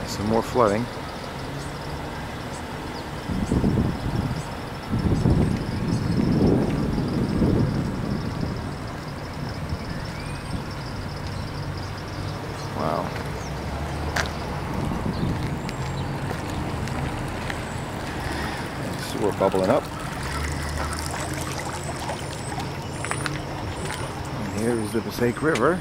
Some more flooding. Wow. Sewer bubbling up. And here is the Passaic River.